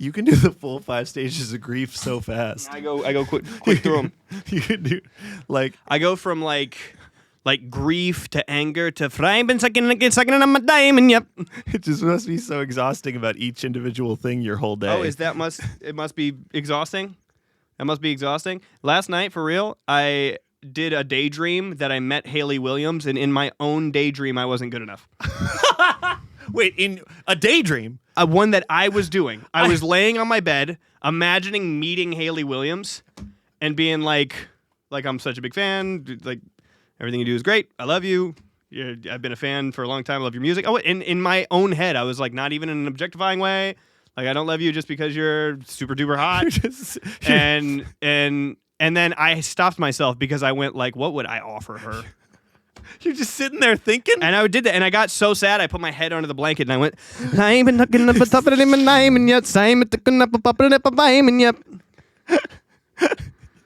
You can do the full 5 stages of grief so fast. I go quick through them. You can do I go from like grief to anger to I've been sucking on my diamond. Yep. It just must be so exhausting about each individual thing your whole day. Oh, it must be exhausting? That must be exhausting. Last night, for real, I did a daydream that I met Haley Williams, and in my own daydream, I wasn't good enough. Wait, in a daydream? One that I was doing. I was laying on my bed, imagining meeting Haley Williams, and being like I'm such a big fan. Like, everything you do is great. I love you. I've been a fan for a long time. I love your music. Oh, in my own head, I was like, not even in an objectifying way. Like, I don't love you just because you're super duper hot. And then I stopped myself because I went like, what would I offer her? You're just sitting there thinking? And I did that, and I got so sad, I put my head under the blanket, and I went, I'm looking up a top of the name, and yet, I'm looking up a pop of the and yet.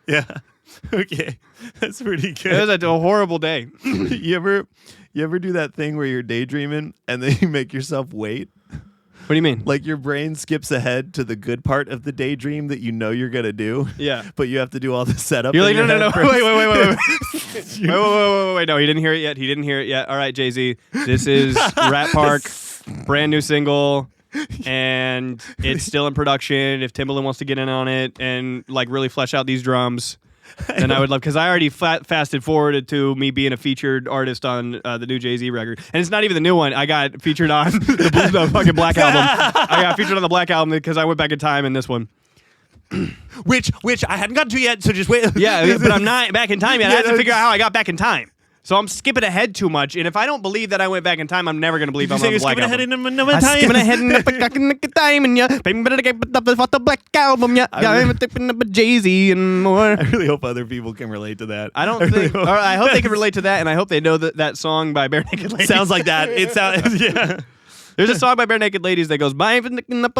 Yeah. Okay. That's pretty good. It was a horrible day. You ever do that thing where you're daydreaming, and then you make yourself wait? What do you mean? Like your brain skips ahead to the good part of the daydream that you know you're going to do. Yeah. But you have to do all the setup. You're like, no. Wait. No, he didn't hear it yet. All right, Jay-Z. This is Rat Park, brand new single, and it's still in production. If Timbaland wants to get in on it and like really flesh out these drums, then I would love, because I already fasted forwarded to me being a featured artist on the new Jay-Z record. And it's not even the new one. I got featured on the fucking Black Album. I got featured on the Black Album because I went back in time in this one. Which I hadn't gotten to yet, so just wait. Yeah, but I'm not back in time yet. I have to figure out how I got back in time. So I'm skipping ahead too much, and if I don't believe that I went back in time, I'm never going to believe I'm on the Black Album. I'm skipping ahead in the time, and the Black Album, yeah. I'm tipping up a Jay-Z and more. I really hope other people can relate to that. I hope they can relate to that, and I hope they know that song by Bare Naked Ladies. Sounds like that. It sounds, yeah. There's a song by Bare Naked Ladies that goes, "Five zipping up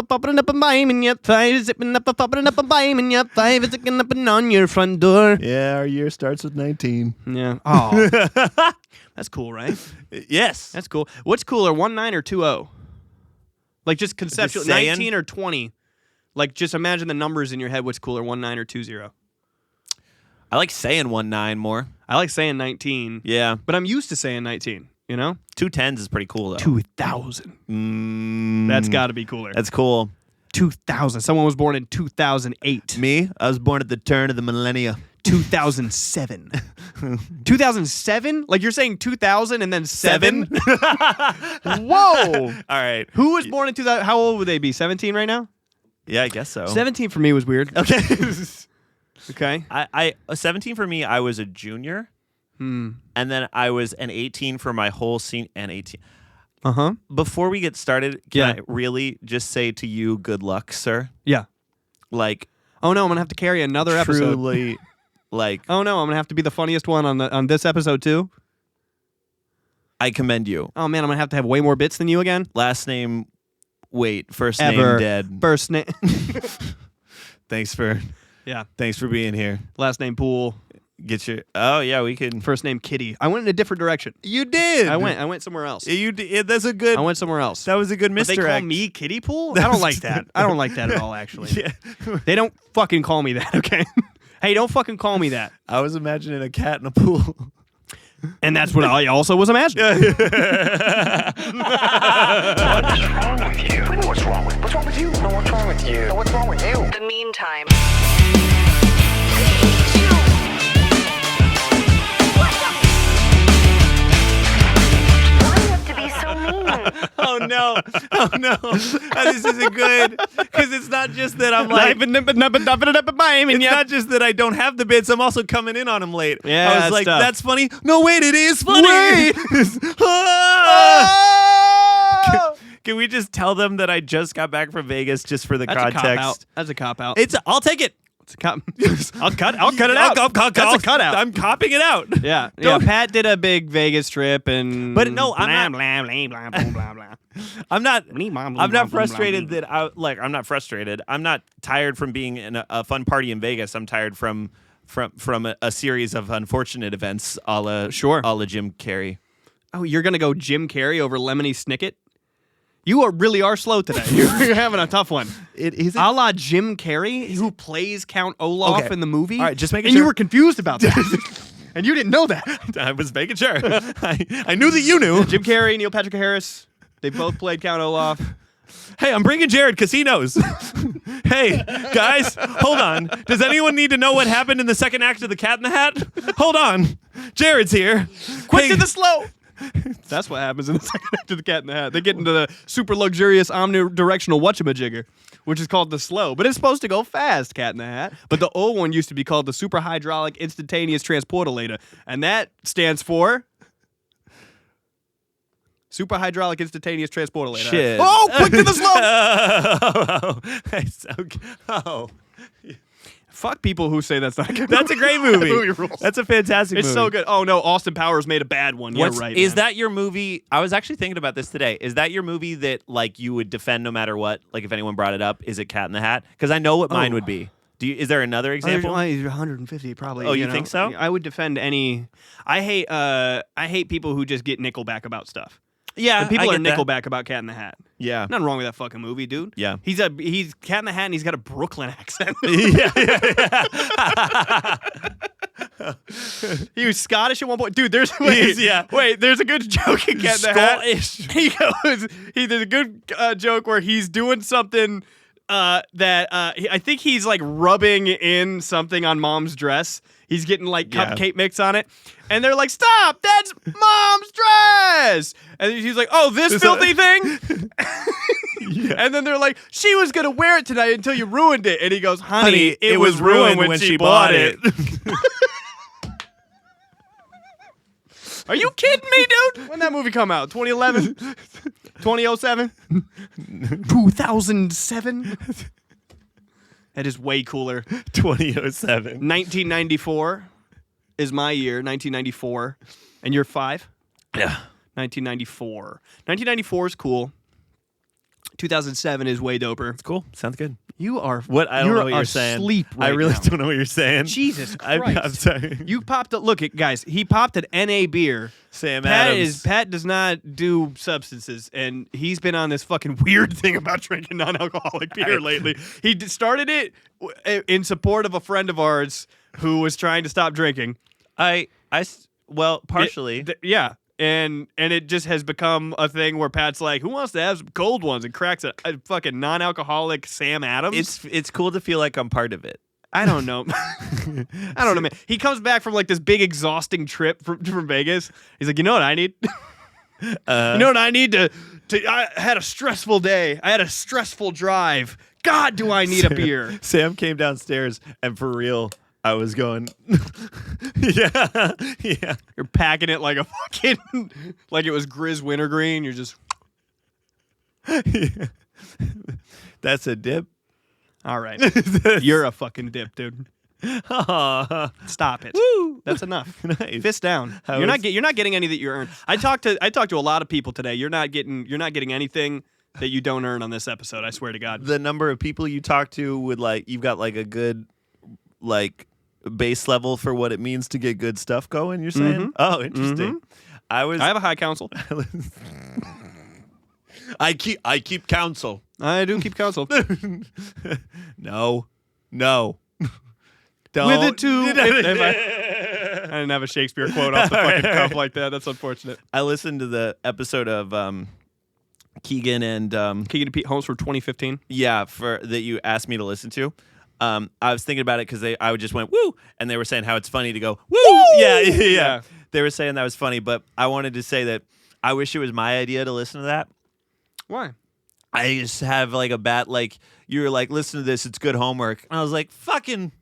on your front door." Yeah, our year starts with 19. Yeah. Oh, that's cool, right? Yes, that's cool. What's cooler, 19 or 20? Like just conceptual, 19 or 20. Like just imagine the numbers in your head. What's cooler, 19 or 20? I like saying 19 more. I like saying 19. Yeah, but I'm used to saying 19. You know, 2 10s is pretty cool though. 2000. That's got to be cooler. That's cool. 2000. Someone was born in 2008. Me? I was born at the turn of the millennia. 2007. 2007? Like you're saying 2000 and then 7? Whoa! All right. Who was born in 2000? How old would they be? 17 right now? Yeah, I guess so. 17 for me was weird. Okay. Okay. I 17 for me, I was a junior. And then I was an 18 for my whole senior and 18. Uh-huh. Before we get started, can I really just say to you, good luck, sir? Yeah. Like, oh no, I'm gonna have to carry another episode. Truly, like, oh no, I'm gonna have to be the funniest one on this episode too. I commend you. Oh man, I'm gonna have to have way more bits than you again. Last name, wait, first Ever. name dead. First name. Thanks for being here. Last name Pool. Get your. Oh yeah, we can. First name Kitty. I went in a different direction. You did. I went somewhere else. You did. That's a good. I went somewhere else. That was a good misdirect. But they call me Kitty Pool? I don't like that. I don't like that at all. Actually. Yeah. They don't fucking call me that. Okay. Hey, don't fucking call me that. I was imagining a cat in a pool. And that's what I also was imagining. What's wrong with you? What's wrong with you? No, what's wrong with you? What's wrong with you? The meantime. Oh no! This isn't good because it's not just that I'm like. It's not just that I don't have the bits. I'm also coming in on them late. Yeah, I was like, tough. that's funny. No, wait, it is funny. Wait. Can we just tell them that I just got back from Vegas just for the context? That's a cop out. I'll take it. It's a cop. I'll cut it out. That's a cutout. I'm copping it out. Yeah. Pat did a big Vegas trip, and but no, I'm not frustrated that I'm not frustrated. I'm not tired from being in a fun party in Vegas. I'm tired from a series of unfortunate events, a la Jim Carrey. Oh, you're gonna go Jim Carrey over Lemony Snicket? You really are slow today. You're having a tough one. It is a la Jim Carrey, who plays Count Olaf in the movie. All right, just making sure. And you were confused about that. And you didn't know that. I was making sure. I knew that you knew. Jim Carrey, Neil Patrick Harris, they both played Count Olaf. Hey, I'm bringing Jared because he knows. Hey, guys, hold on. Does anyone need to know what happened in the second act of The Cat in the Hat? Hold on. Jared's here. Quick to the slow. That's what happens in the second act of The Cat in the Hat. They get into the super luxurious omnidirectional whatchamajigger, which is called the slow, but it's supposed to go fast, Cat in the Hat. But the old one used to be called the super hydraulic instantaneous transportalator, and that stands for super hydraulic instantaneous transportalator. Shit. Oh, quick to the slow. Fuck people who say that's not a good movie. That's a great movie. Movie rules. That's a fantastic movie. It's so good. Oh, no, Austin Powers made a bad one. Yeah, right. Is that your movie? I was actually thinking about this today. Is that your movie that like you would defend no matter what? Like if anyone brought it up, is it Cat in the Hat? Because I know what mine would be. Is there another example? 150 probably. Oh, you think so? I would defend any. I hate people who just get Nickelback about stuff. Yeah, and people I are get Nickelback about Cat in the Hat. Yeah, nothing wrong with that fucking movie, dude. Yeah, he's Cat in the Hat, and he's got a Brooklyn accent. yeah. He was Scottish at one point, dude. There's a good joke in Cat in the Hat. He goes, there's a good joke where he's doing something that I think he's like rubbing in something on Mom's dress. He's getting like cupcake mix on it. And they're like, stop, that's Mom's dress. And he's like, oh, this filthy thing? Yeah. And then they're like, she was going to wear it tonight until you ruined it. And he goes, honey, it was ruined when she bought it. Are you kidding me, dude? When that movie come out? 2011? 2007? 2007? That is way cooler. 2007. 1994 is my year, 1994. And you're 5? Yeah. 1994. 1994 is cool. 2007 is way doper. It's cool. Sounds good. You are what? I don't know what you're saying. Asleep right I really now. don't know what you're saying. Jesus Christ! I'm sorry. You popped. Look, guys. He popped an NA beer. Sam Adams. Pat does not do substances, and he's been on this fucking weird thing about drinking non-alcoholic beer lately. He started it in support of a friend of ours who was trying to stop drinking. Well, partially. Yeah. And it just has become a thing where Pat's like, who wants to have some cold ones, and cracks a fucking non-alcoholic Sam Adams. It's cool to feel like I'm part of it. I don't know. I don't know, man. He comes back from like this big exhausting trip from Vegas. He's like, you know what I need? You know what I need to I had a stressful day. I had a stressful drive. God, do I need a beer? Sam came downstairs, and for real, I was going, yeah. You're packing it like a fucking, like it was Grizz Wintergreen. You're just, yeah. That's a dip. All right. You're a fucking dip, dude. Stop it. Woo. That's enough. Nice. Fist down. You're not getting any that you earn. I talked to a lot of people today. You're not getting anything that you don't earn on this episode. I swear to God. The number of people you talk to would you've got like a good base level for what it means to get good stuff going. You're saying? Mm-hmm. Oh, interesting. Mm-hmm. I have a high counsel. I keep counsel. I do keep counsel. No. Don't. With it too. I didn't have a Shakespeare quote off the fucking cuff like that. That's unfortunate. I listened to the episode of Keegan and Pete Holmes for 2015. Yeah, that you asked me to listen to. I was thinking about it because I just went woo, and they were saying how it's funny to go woo. Yeah. They were saying that was funny, but I wanted to say that I wish it was my idea to listen to that. Why? I just have like a bad you were like, listen to this, it's good homework, and I was like, fucking.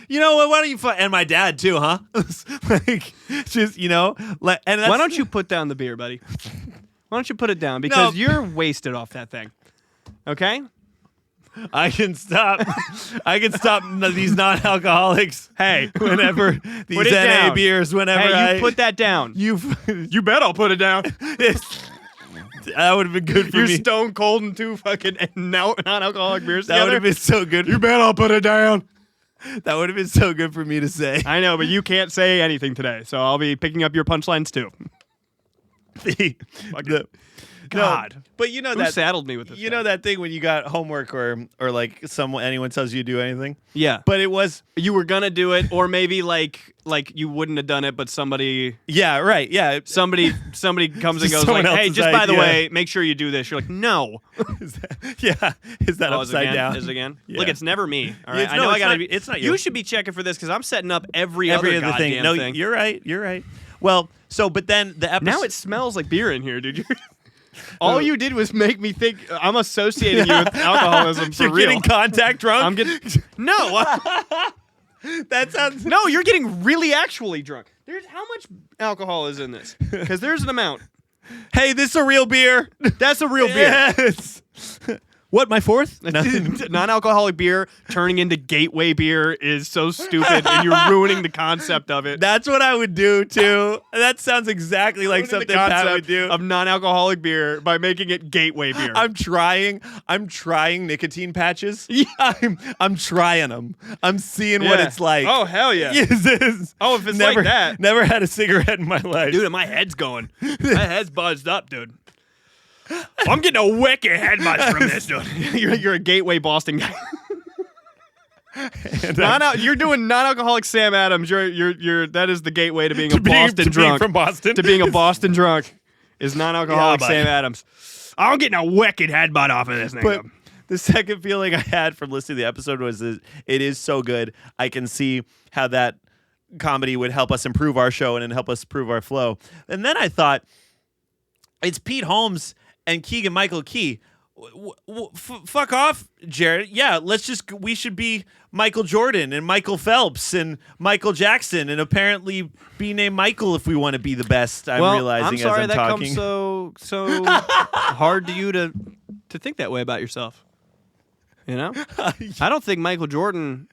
You know what? Why don't you? And my dad too, huh? Just and why don't you put down the beer, buddy? Why don't you put it down? Because you're wasted off that thing. Okay. I can stop these non-alcoholics. Hey, whenever these NA beers, whenever you put that down. You bet I'll put it down. That would have been good for You're me. You're stone cold and 2 fucking non-alcoholic beers that together. would have been so good. You bet I'll put it down. That would have been so good for me to say. I know, but you can't say anything today, so I'll be picking up your punchlines too. God. But you know Who that saddled me with this? you know that thing when you got homework or like anyone tells you to do anything. Yeah. But it was You were gonna do it, or maybe like you wouldn't have done it, but somebody right, yeah. comes and goes Someone like, "Hey, else's just by the idea. way, make sure you do this." You're like, "No." Is that Oh, is it upside again? down? Is it again? Yeah. Look, it's never me. All right, It's- I no, know I it's gotta not- be. it's not you. You should be checking for this because I'm setting up every other other goddamn thing. No, thing. you're right. Well, so but then the episode Now it smells like beer in here, dude. All you did was make me think I'm associating you with alcoholism for You're real. getting contact drunk. I'm getting no. That sounds No, you're getting really actually drunk. There's how much alcohol is in this? Because there's an amount. Hey, this is a real beer. That's a real beer. Yes. What, my fourth? No. Non-alcoholic beer turning into gateway beer is so stupid, and you're ruining the concept of it. That's what I would do too. That sounds exactly like Ruining something the Pat concept would do. of non-alcoholic beer by making it gateway beer. I'm trying nicotine patches. Yeah. I'm trying them. I'm seeing what Yeah. it's like. Oh hell yeah! Yes. Oh, if it's never, like that, Never had a cigarette in my life. dude, my head's going. My head's buzzed up, dude. I'm getting a wicked head buzz from this, dude. you're a gateway Boston guy. And, You're doing non-alcoholic Sam Adams. You're that is the gateway to being a Boston being drunk. from Boston. To being a Boston drunk is non-alcoholic Yeah, Sam Adams. I'm getting a wicked headbutt off of this thing. But the second feeling I had from listening to the episode was that it is so good. I can see how that comedy would help us improve our show and help us improve our flow. And then I thought, it's Pete Holmes and Keegan-Michael Key. Fuck off, Jared. Yeah, we should be Michael Jordan and Michael Phelps and Michael Jackson and apparently be named Michael if we want to be the best. I'm realizing I'm sorry as I'm that talking. comes so hard to you to think that way about yourself. You know? I don't think Michael Jordan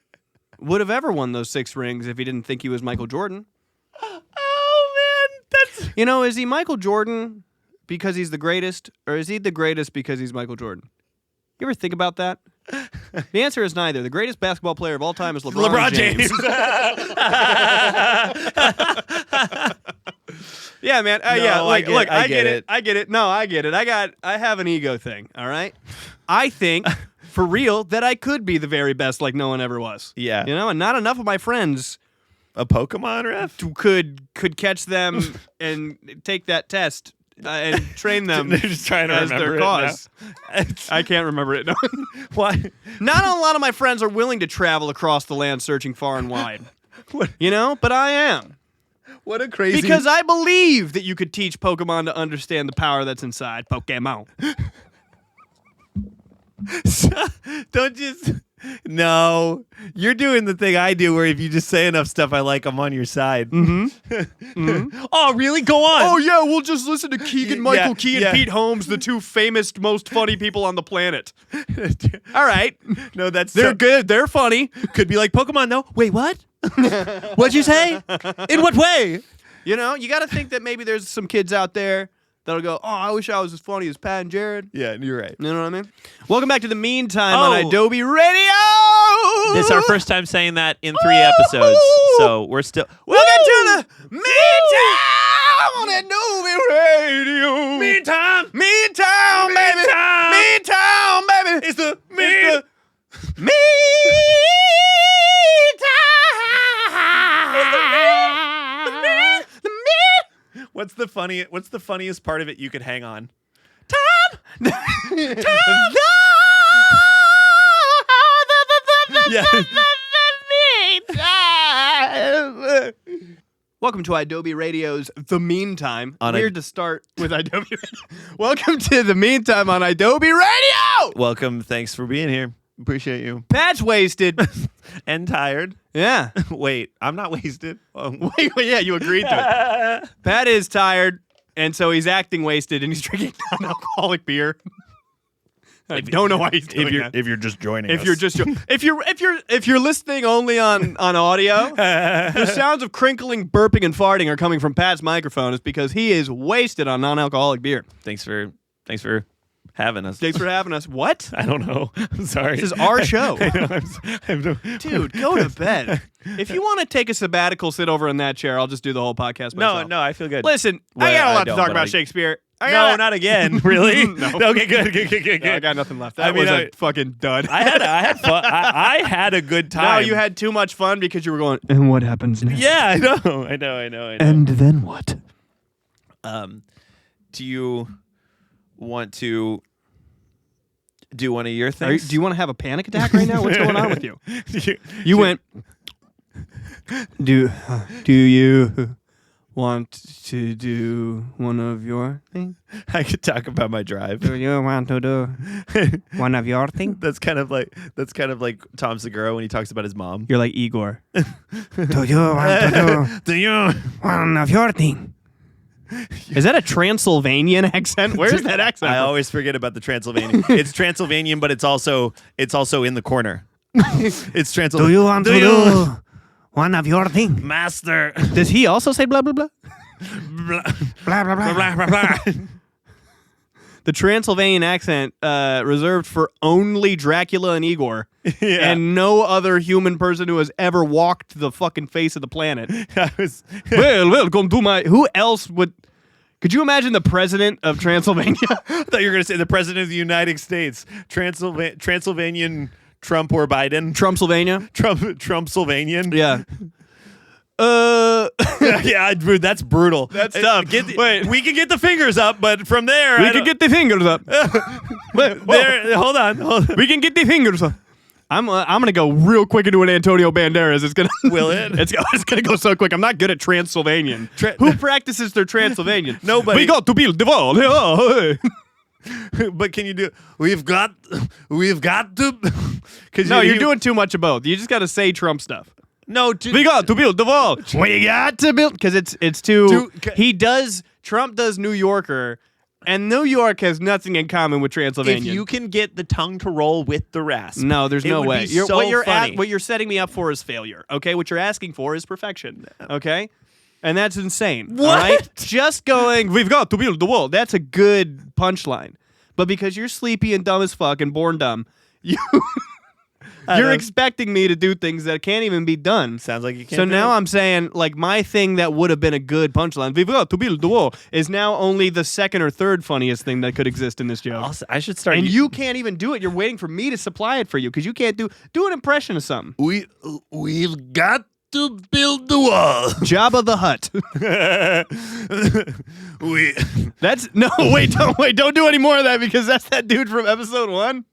would have ever won those 6 rings if he didn't think he was Michael Jordan. Oh man, that's You know, is he Michael Jordan because he's the greatest, or is he the greatest because he's Michael Jordan? You ever think about that? The answer is neither. The greatest basketball player of all time is LeBron James. Yeah, man. No, I get it. it. I get it. No, I get it. I have an ego thing, all right? I think, for real, that I could be the very best like no one ever was. Yeah. You know, and not enough of my friends a Pokemon ref. could catch them and take that test and train them They're just trying to as remember their it cause. now. I can't remember it. No. Why? Not a lot of my friends are willing to travel across the land searching far and wide. What? You know, but I am. What a crazy. Because I believe that you could teach Pokemon to understand the power that's inside Pokemon. Don't just. No, you're doing the thing I do, where if you just say enough stuff I like, I'm on your side. Mm-hmm. Oh, really? Go on. Oh, yeah, we'll just listen to Keegan-Michael Yeah, Key and yeah. Pete Holmes, the 2 famous, most funny people on the planet. All right. No, that's They're so- good. They're funny. Could be like Pokemon, though. Wait, what? What'd you say? In what way? You know, you got to think that maybe there's some kids out there that'll go, oh, I wish I was as funny as Pat and Jared. Yeah, you're right. You know what I mean? Welcome back to The Meantime on Oh. Idobi Radio. This is our first time saying that in 3 episodes, so we're still. Welcome to The Meantime on Idobi Radio. Meantime, Meantime, baby. Meantime. Meantime, baby. It's the What's the funniest part of it you could hang on? Yeah. Welcome to Idobi Radio's The Meantime. On Weird to start with Idobi Radio. Welcome to The Meantime on Idobi Radio. Welcome. Thanks for being here. Appreciate you. Pat's wasted. And tired. Yeah. Wait, I'm not wasted. Wait, yeah, you agreed to it. Pat is tired, and so he's acting wasted, and he's drinking non-alcoholic beer. I don't know why he's doing that. If you're just joining If you're just if you're listening only on audio, the sounds of crinkling, burping, and farting are coming from Pat's microphone. Is because he is wasted on non-alcoholic beer. Thanks for having us. Thanks for having us. What? I don't know. I'm sorry. This is our show. I know, Dude, go to bed. If you want to take a sabbatical, sit over in that chair. I'll just do the whole podcast myself. No, I feel good. Listen, I Well, got a I lot to don't, talk but about I- Shakespeare. No, not again. Really? No. Okay, good. No, I got nothing left. That I mean, was a fucking dud. I had fun. I had a good time. No, you had too much fun because you were going, and what happens next? Yeah, I know. And then what? Do you want to do one of your things? Do you want to have a panic attack right now? What's going on with you? You went, do you want to do one of your things? I could talk about my drive. Do you want to do one of your things? That's kind of like Tom Segura when he talks about his mom. You're like Igor. Do you want to do one of your things? Is that a Transylvanian accent? Where is that accent? I always forget about the Transylvanian. It's Transylvanian, but it's also in the corner. It's Transylvanian. Do you want to do one of your things? Master? Does he also say blah, blah, blah? Blah, Blah, blah, blah. blah, blah, blah. The Transylvanian accent reserved for only Dracula and Igor. Yeah. And no other human person who has ever walked the fucking face of the planet. Well, welcome to my... Who else would... Could you imagine the president of Transylvania? I thought you were going to say the president of the United States. Transylvanian Trump or Biden. Trumpsylvania? Trumpsylvanian. Yeah. Yeah, dude, that's brutal. That's tough. Wait. We can get the fingers up, but from there... We can get the fingers up. There, hold on. We can get the fingers up. I'm gonna go real quick into an Antonio Banderas. It's gonna Will it? It's gonna go so quick. I'm not good at Transylvanian. Who practices their Transylvanian? Nobody. We got to build the wall. But can you do? We've got to. No, you're doing too much of both. You just got to say Trump stuff. No, We got to build the wall. We got to build because it's too. Trump does New Yorker. And New York has nothing in common with Transylvania. If you can get the tongue to roll with the rasp. No, there's no way. Funny. What you're setting me up for is failure. Okay, what you're asking for is perfection. Okay, and that's insane. What? All right? Just going. We've got to build the wall. That's a good punchline. But because you're sleepy and dumb as fuck and born dumb, you're expecting me to do things that can't even be done. Sounds like you can't. So now I'm saying, like, my thing that would have been a good punchline, we've got to build the wall, is now only the second or third funniest thing that could exist in this joke. I should start. And you can't even do it. You're waiting for me to supply it for you because you can't do an impression of something. We've got to build the wall. Jabba the Hutt. Don't do any more of that because that's that dude from episode 1.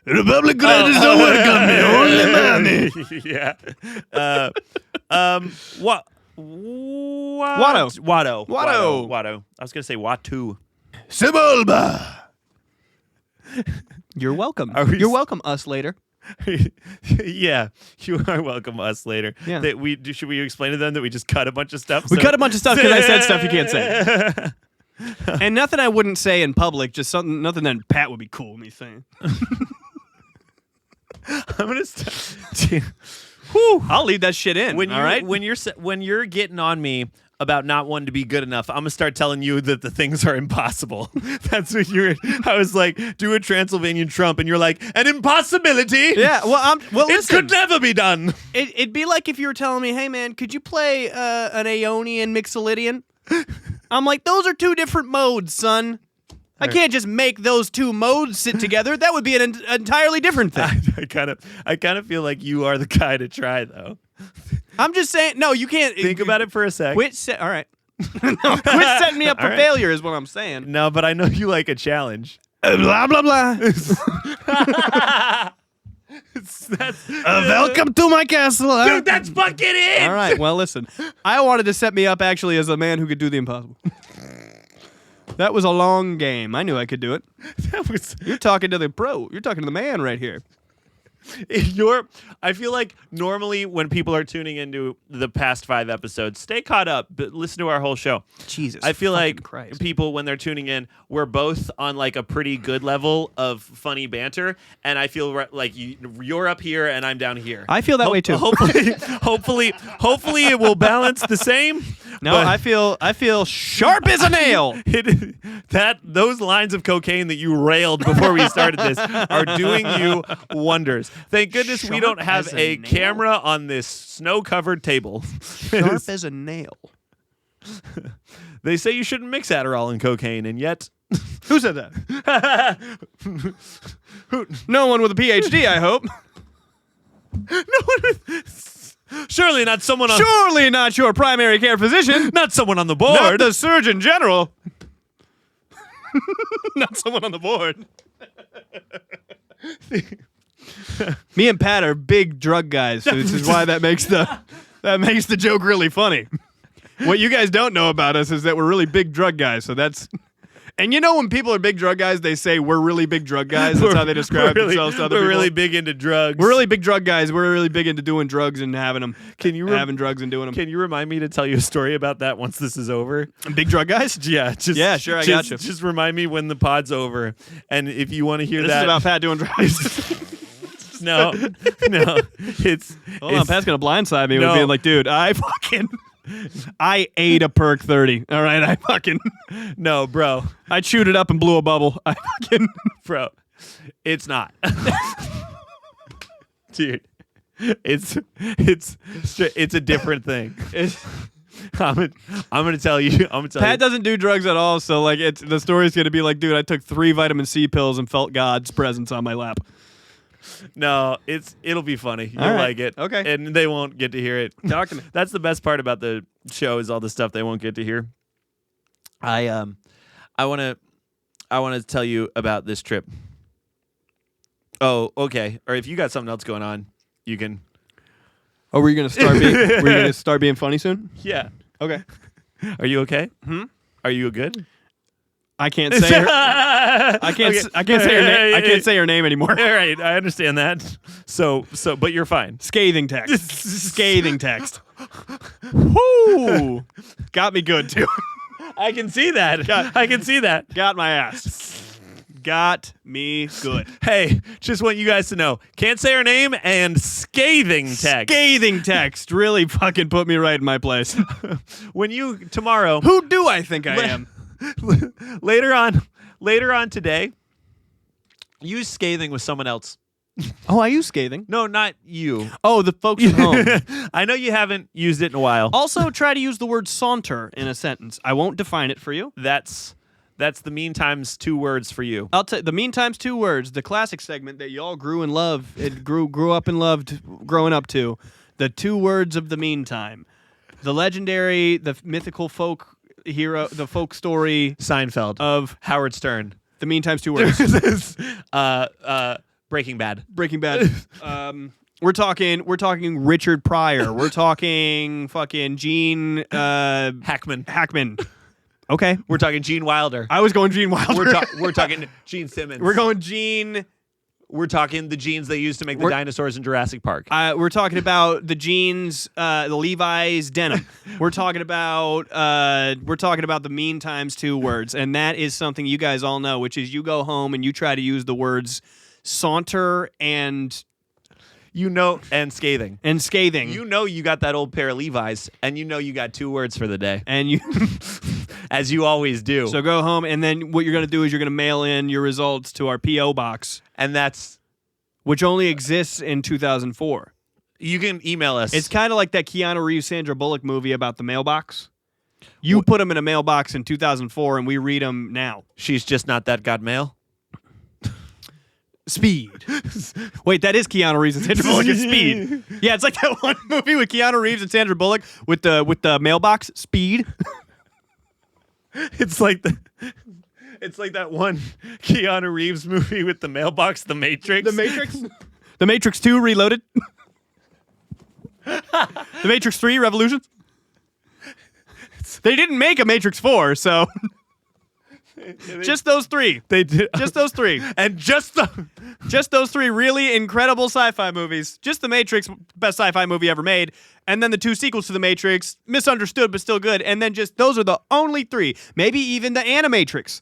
Republic Gladys don't work on me, only money. Yeah. What? Watto. I was gonna say Watu. Sebulba. You're welcome. You're welcome. Us later. Yeah, you are welcome. Us later. Yeah. Should we explain to them that we just cut a bunch of stuff? We cut a bunch of stuff because I said stuff you can't say. And nothing I wouldn't say in public. Just nothing that Pat would be cool with me saying. I'm gonna start. I'll leave that shit in. All right. When you're getting on me about not wanting to be good enough, I'm gonna start telling you that the things are impossible. That's what I was like, do a Transylvanian Trump, and you're like, an impossibility. Yeah. Well, it listen, could never be done. It'd be like if you were telling me, hey man, could you play an Aeonian Mixolydian? I'm like, those are two different modes, son. I can't just make those two modes sit together. That would be an entirely different thing. I kind of feel like you are the guy to try, though. I'm just saying, no, you can't. Think about it for a sec. All right. No, quit setting me up for failure is what I'm saying. No, but I know you like a challenge. Blah, blah, blah. Welcome to my castle. Dude, that's fucking it. All right, well, listen. I wanted to set me up actually as a man who could do the impossible. That was a long game. I knew I could do it. You're talking to the pro. You're talking to the man right here. I feel like normally when people are tuning into the past 5 episodes, stay caught up, but listen to our whole show. Jesus. I feel like Christ. people, when they're tuning in, we're both on like a pretty good level of funny banter, and I feel like you're up here and I'm down here. I feel that way too. Hopefully it will balance the same. No, I feel sharp as a nail. Those lines of cocaine that you railed before we started this are doing you wonders. Thank goodness we don't have a camera on this snow-covered table. Sharp as a nail. They say you shouldn't mix Adderall and cocaine, and yet Who said that? No one with a PhD, I hope. surely not someone on Surely not your primary care physician. not someone on the board. Not the Surgeon General. Not someone on the board. Me and Pat are big drug guys, so this is why that makes the joke really funny. What you guys don't know about us is that we're really big drug guys, so that's... And you know when people are big drug guys, they say we're really big drug guys. That's how they describe themselves to other people. We're really big into drugs. We're really big drug guys. We're really big into doing drugs and having them. Having drugs and doing them. Can you remind me to tell you a story about that once this is over? Big drug guys? Yeah. Yeah, sure, I got you. Just remind me when the pod's over. And if you want to hear This that... is about Pat doing drugs. No. It's... Hold on, Pat's going to blindside me with being like, dude, I ate a perk 30. All right, No, bro. I chewed it up and blew a bubble. Bro, it's not. Dude, it's a different thing. I'm gonna tell you. Pat doesn't do drugs at all, so like the story's gonna be like, dude, I took 3 vitamin C pills and felt God's presence on my lap. No, it'll be funny. You'll right. like it. Okay. And they won't get to hear it. Talk to me. That's the best part about the show is all the stuff they won't get to hear. I want to tell you about this trip. Oh, okay. Or if you got something else going on, you can. Oh, were you gonna start being funny soon? Yeah. Okay. Are you okay? Hmm? Are you good? I can't say her. I can't say her name. I can't say her name anymore. All right, I understand that. So, but you're fine. Scathing text. Scathing text. Woo! Got me good too. I can see that. I can see that. Got my ass. Got me good. Hey, just want you guys to know. Can't say her name and scathing text. Scathing text really fucking put me right in my place. When you tomorrow. Who do I think I am? Later on today, use scathing with someone else. Oh, I use scathing. No, not you. Oh, the folks at home. I know you haven't used it in a while. Also, try to use the word saunter in a sentence. I won't define it for you. That's the mean times 2 words for you. I'll tell the mean times 2 words, the classic segment that y'all grew and loved. It grew up and loved growing up to. The 2 words of the meantime. The legendary, the mythical folk hero, the folk story Seinfeld of Howard Stern. The mean times 2 words. Breaking Bad. Breaking Bad. We're talking Richard Pryor. We're talking fucking Gene Hackman. Okay. We're talking Gene Wilder. I was going Gene Wilder. We're talking Gene Simmons. We're going Gene. We're talking the genes they used to make the dinosaurs in Jurassic Park. We're talking about the jeans, the Levi's denim. We're talking about the mean times 2 words, and that is something you guys all know, which is you go home and you try to use the words saunter and and scathing. And scathing. You got that old pair of Levi's, and you got 2 words for the day. And you as you always do. So go home, and then what you're going to do is you're going to mail in your results to our P.O. box. And which only exists in 2004. You can email us. It's kind of like that Keanu Reeves, Sandra Bullock movie about the mailbox. You put them in a mailbox in 2004, and we read them now. She's just not that got mail. Speed. Wait, that is Keanu Reeves and Sandra Bullock in Speed. Yeah, it's like that one movie with Keanu Reeves and Sandra Bullock with the mailbox. Speed. It's like that one Keanu Reeves movie with the mailbox, The Matrix. The Matrix 2 Reloaded. The Matrix 3 Revolutions. They didn't make a Matrix 4, so just those 3. They did. Just those 3. And just those 3 really incredible sci-fi movies. Just The Matrix, best sci-fi movie ever made. And then the 2 sequels to The Matrix, misunderstood but still good. And then just those are the only 3. Maybe even the Animatrix.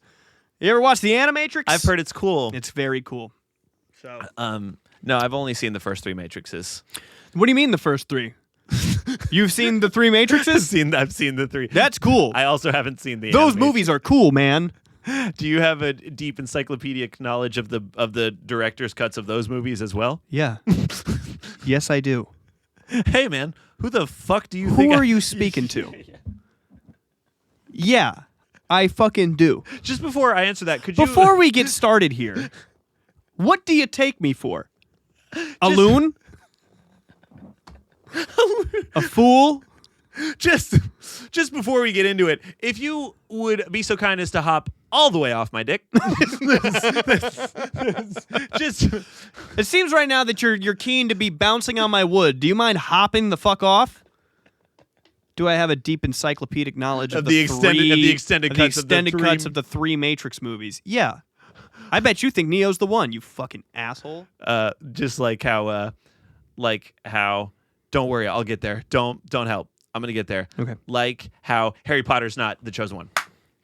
You ever watch the Animatrix? I've heard it's cool. It's very cool. So, no, I've only seen the first 3 Matrixes. What do you mean the first 3? You've seen the 3 Matrixes? I've seen the 3. That's cool. I also haven't seen the Those Animatrix. movies are cool, man. Do you have a deep encyclopedic knowledge of the director's cuts of those movies as well? Yeah. Yes, I do. Hey, man, who the fuck do you think? Who are you speaking to? Yeah, I fucking do. Just before I answer that, could you... Before we get started here, what do you take me for? A loon? A fool? Just before we get into it, if you would be so kind as to hop all the way off my dick. Just It seems right now that you're keen to be bouncing on my wood. Do you mind hopping the fuck off? Do I have a deep encyclopedic knowledge of the extended cuts of the 3 Matrix movies? Yeah. I bet you think Neo's the one, you fucking asshole. just like how don't worry, I'll get there. Don't help. I'm gonna get there. Okay. Like how Harry Potter's not the chosen one.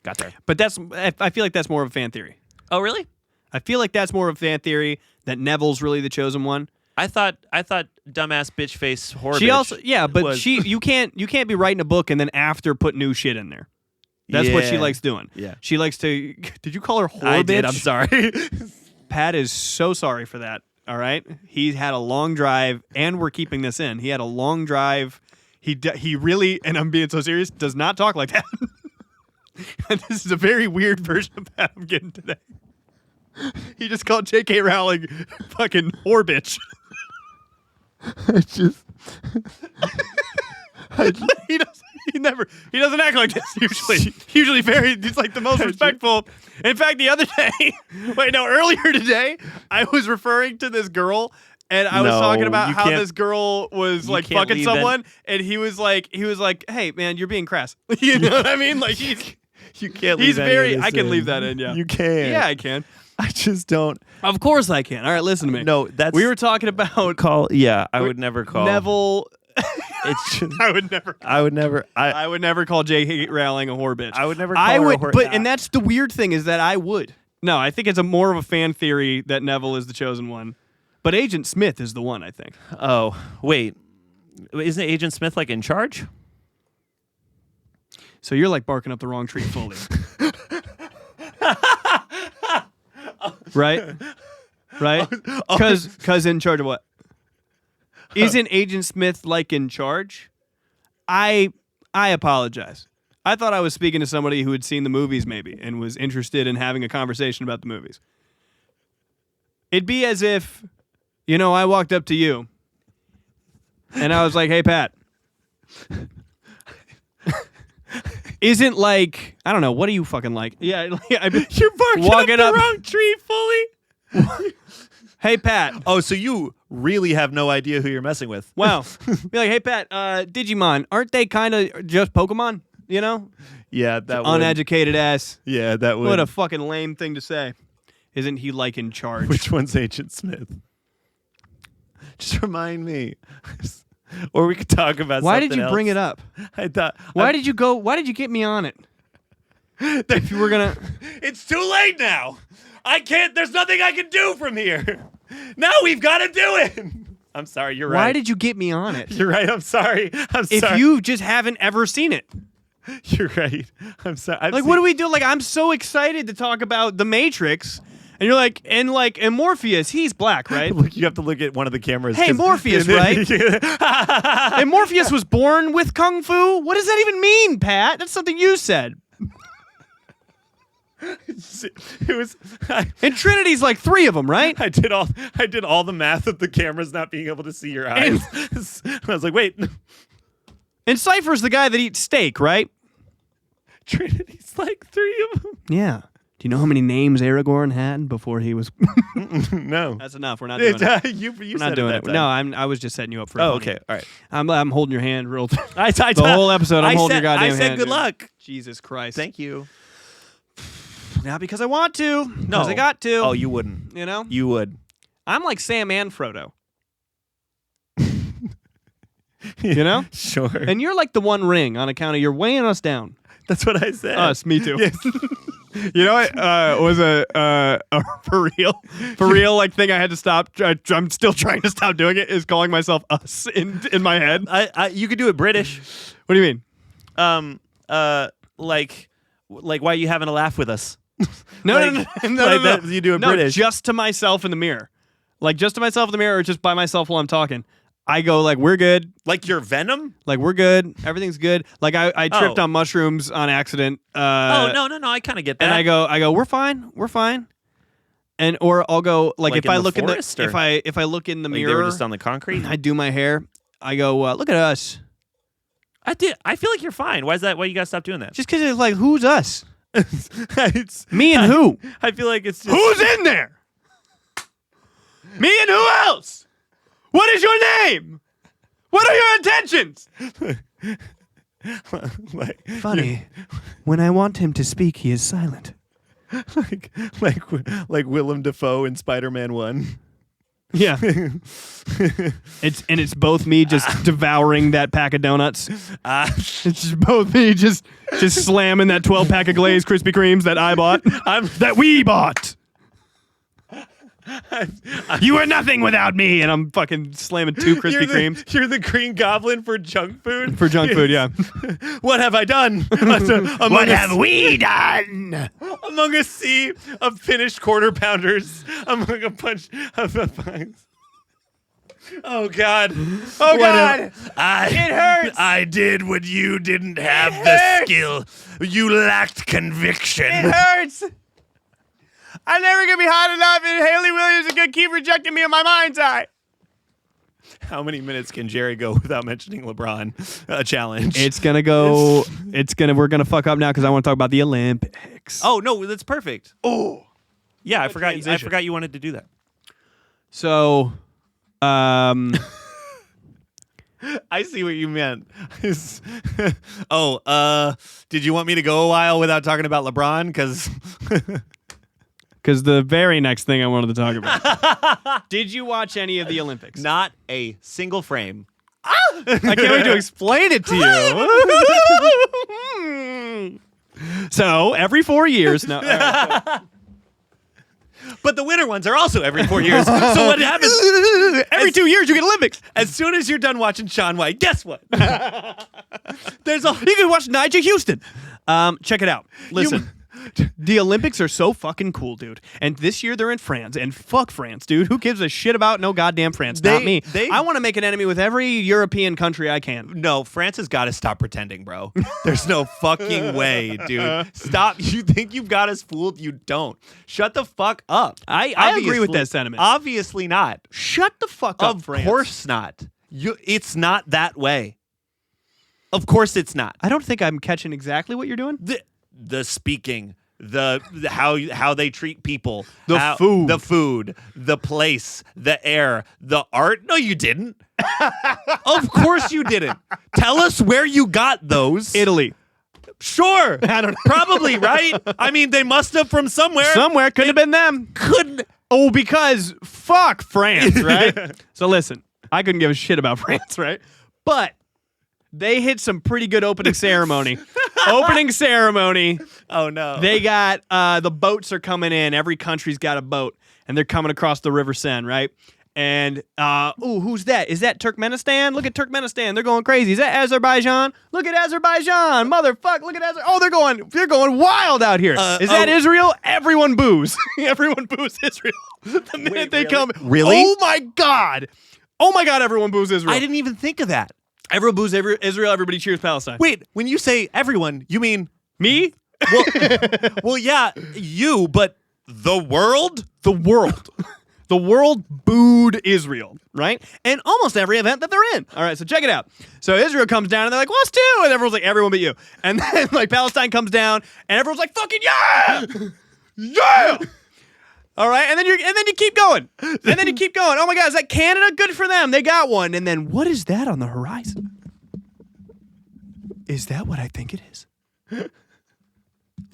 Got there. But I feel like that's more of a fan theory. Oh, really? I feel like that's more of a fan theory that Neville's really the chosen one. I thought dumbass bitch face horror. She bitch also but was... you can't be writing a book and then after put new shit in there. That's what she likes doing. Yeah. She likes to. Did you call her whore I bitch? did. I'm sorry. Pat is so sorry for that. All right. He had a long drive, and we're keeping this in. He had a long drive. He really, and I'm being so serious, does not talk like that. And this is a very weird version of Pat I'm getting today. He just called J.K. Rowling fucking whore bitch. He doesn't act like this usually. Usually he's like the most respectful. In fact, the other day, earlier today, I was referring to this girl and I was talking about how this girl was like fucking someone and he was like, "Hey man, you're being crass." You know what I mean? Like you can't leave I can leave that in, yeah. You can. Yeah, I can. I just don't. Of course I can. All right, listen to me. No, that's... We were talking about... I would never call... Neville... It's just, I would never call J.K. Rowling a whore bitch. I would never call her a whore... But, and that's the weird thing is that I would. No, I think it's more of a fan theory that Neville is the chosen one. But Agent Smith is the one, I think. Oh, wait. Isn't Agent Smith like in charge? So you're like barking up the wrong tree fully. Right? Because in charge of what? Isn't Agent Smith like in charge? I apologize. I thought I was speaking to somebody who had seen the movies maybe and was interested in having a conversation about the movies. It'd be as if, I walked up to you and I was like, "Hey, Pat." Isn't like, I don't know, what do you fucking like? Yeah, you're barking up the wrong tree fully. Hey, Pat. Oh, so you really have no idea who you're messing with. Wow. Be like, "Hey, Pat, Digimon, aren't they kind of just Pokemon, you know?" Yeah, that would. Uneducated ass. Yeah, that would. What a fucking lame thing to say. Isn't he like in charge? Which one's Agent Smith? Just remind me. Or we could talk about Why something did you else. bring it up? I thought. Why did you get me on it? If you were going to... It's too late now. I can't. There's nothing I can do from here. Now we've got to do it. I'm sorry. You're right. Why did you get me on it? You're right. I'm sorry. If you just haven't ever seen it. You're right. I'm sorry. What do we do? Like, I'm so excited to talk about The Matrix. And you're like, and Morpheus, he's black, right? Look, you have to look at one of the cameras. Hey, Morpheus, right? And Morpheus was born with Kung Fu? What does that even mean, Pat? That's something you said. It was. And Trinity's like 3 of them, right? I did all the math of the cameras not being able to see your eyes. And I was like, wait. And Cypher's the guy that eats steak, right? Trinity's like 3 of them. Yeah. Do you know how many names Aragorn had before he was? No. That's enough. We're not doing it. You We're said not doing it. time. No, I was just setting you up for. Oh, okay. All right. I'm holding your hand real. The the whole episode, I'm holding your goddamn hand. I said good dude. luck. Jesus Christ. Thank you. Not because I want to. No. Because I got to. Oh, you wouldn't. You know? You would. I'm like Sam and Frodo. You know? Sure. And you're like the One Ring on account of you're weighing us down. That's what I said. Us, me too. Yes. You know what was a for real like thing I had to stop. I'm still trying to stop doing it. Is calling myself us in my head. You could do it British. What do you mean? Like why are you having a laugh with us? No. That, you do it British. Just to myself in the mirror. Like just to myself in the mirror, or just by myself while I'm talking. I go like, we're good. Like your Venom? Like, we're good. Everything's good. Like, I tripped Oh. on mushrooms on accident. No. I kind of get that. And I go, we're fine. And or I'll go like if in I the look forest, in the or- if I look in the Like mirror, they were just on the concrete. I do my hair. I go, look at us. I feel like you're fine. Why is that? Why you gotta stop doing that? Just because it's like, who's us? It's, Me and who? I feel like it's just Who's in there? Me and who else? What is your name? What are your intentions? like Funny. When I want him to speak, he is silent. like Willem Dafoe in Spider-Man 1. Yeah. It's both me just devouring that pack of donuts. It's just both me just slamming that 12-pack of Glazed Krispy Kremes that I bought. That we bought. You are nothing without me, and I'm fucking slamming 2 Krispy Kremes. You're the Green Goblin for junk food? For junk food, yeah. What have I done? What have we done? Among a sea of finished quarter pounders, among a bunch of Oh God! Oh God! It hurts. I did what you didn't have the skill. You lacked conviction. It hurts. I'm never gonna be hot enough, and Haley Williams is gonna keep rejecting me in my mind's eye. How many minutes can Jerry go without mentioning LeBron? Challenge. It's gonna go. We're gonna fuck up now because I want to talk about the Olympics. Oh no, that's perfect. Oh, Yeah, I forgot. I transition. forgot you wanted to do that. So, I see what you meant. Did you want me to go a while without talking about LeBron? Because the very next thing I wanted to talk about. Did you watch any of the Olympics? Not a single frame. I can't wait to explain it to you. So every 4 years, no. But the winter ones are also every 4 years. So what happens? Every 2 years you get Olympics. As soon as you're done watching Shaun White, guess what? You can watch Nigel Houston. Check it out. Listen. The Olympics are so fucking cool, dude. And this year they're in France. And fuck France, dude. Who gives a shit about no goddamn France? Not me. I want to make an enemy with every European country I can. No, France has got to stop pretending, bro. There's no fucking way, dude. Stop. You think you've got us fooled? You don't. Shut the fuck up. I agree with that sentiment. Obviously not. Shut the fuck up, Of France. course not. It's not that way. Of course it's not. I don't think I'm catching exactly what you're doing. The speaking, the how they treat people, The food, the place, the air, the art. No, you didn't. Of course you didn't. Tell us where you got those. Italy. Sure. I don't know. Probably, right? I mean, they must have from somewhere. Somewhere. Couldn't have been them. Couldn't. Oh, because fuck France, right? So listen, I couldn't give a shit about France, right? But they hit some pretty good opening ceremony. Oh, no. They got, the boats are coming in. Every country's got a boat, and they're coming across the River Seine, right? And, who's that? Is that Turkmenistan? Look at Turkmenistan. They're going crazy. Is that Azerbaijan? Look at Azerbaijan. Motherfuck. Look at Azerbaijan. Oh, they're going wild out here. Is that Israel? Everyone boos. Everyone boos Israel. The minute they really? come. Really? Oh, my God. Oh, my God, everyone boos Israel. I didn't even think of that. Everyone boos Israel. Everybody cheers Palestine. Wait, when you say everyone, you mean Me? well, yeah, you, but the world? The world. The world booed Israel, right? And almost every event that they're in. All right, so check it out. So Israel comes down and they're like, "What's two?" And everyone's like, "Everyone but you." And then like Palestine comes down and everyone's like, "Fucking yeah, yeah." All right, and then you keep going, and then you keep going. Oh my God, is that Canada? Good for them, they got one. And then what is that on the horizon? Is that what I think it is?